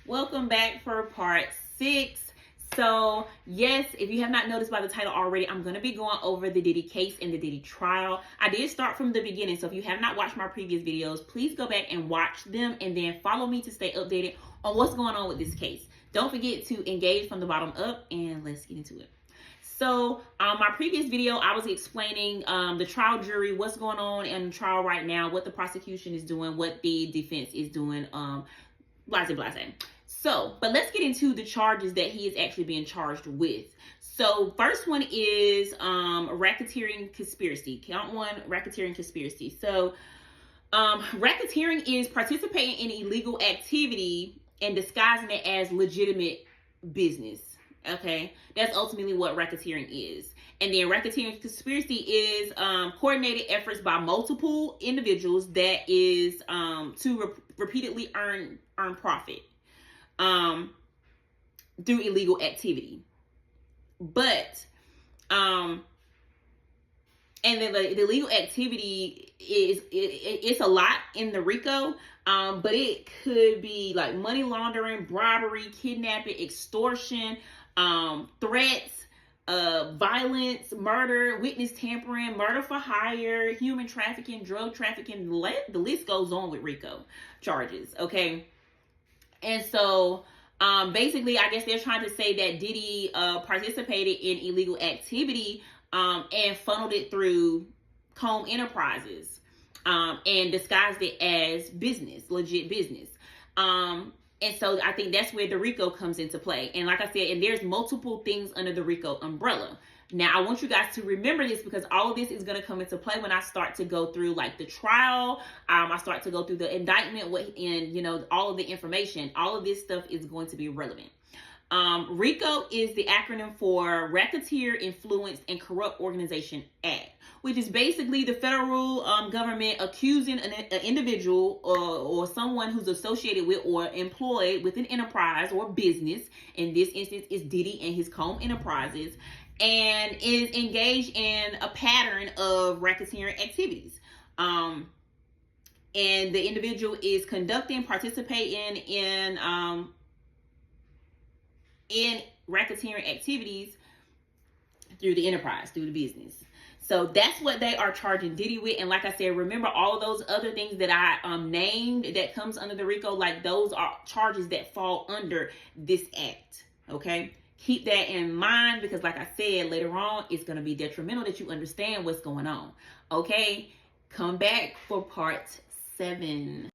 Welcome back for part 6. So, yes, if you have not noticed by the title already, I'm going to be going over the Diddy case and the Diddy trial. I did start from the beginning, so if you have not watched my previous videos, please go back and watch them and then follow me to stay updated on what's going on with this case. Don't forget to engage from the bottom up, and let's get into it. So, my previous video, I was explaining the trial jury, what's going on in the trial right now, what the prosecution is doing, what the defense is doing, blase. So, but let's get into the charges that he is actually being charged with. So, first one is racketeering conspiracy. Count 1, racketeering conspiracy. So, racketeering is participating in illegal activity and disguising it as legitimate business. Okay, that's ultimately what racketeering is. And then racketeering conspiracy is coordinated efforts by multiple individuals that is to repeatedly earn profit through illegal activity. But and then the illegal activity is it's a lot in the RICO, but it could be like money laundering, bribery, kidnapping, extortion, threats, violence, murder, witness tampering, murder for hire, human trafficking, drug trafficking. The list goes on with RICO charges. Okay, and so basically, I guess they're trying to say that Diddy participated in illegal activity and funneled it through Comb Enterprises and disguised it as business, legit business. And so I think that's where the RICO comes into play. And like I said, and there's multiple things under the RICO umbrella. Now, I want you guys to remember this because all of this is going to come into play when I start to go through like the trial. I start to go through the indictment and, all of the information. All of this stuff is going to be relevant. RICO is the acronym for Racketeer Influenced and Corrupt Organization Act, which is basically the federal government accusing an individual or someone who's associated with or employed with an enterprise or business. In this instance, is Diddy and his Comb Enterprises, and is engaged in a pattern of racketeering activities. And the individual is participating in racketeering activities through the enterprise, through the business. So that's what they are charging Diddy with. And like I said, remember all of those other things that I named that comes under the RICO, like those are charges that fall under this act. Okay, keep that in mind because like I said, later on, it's going to be detrimental that you understand what's going on. Okay, come back for part 7.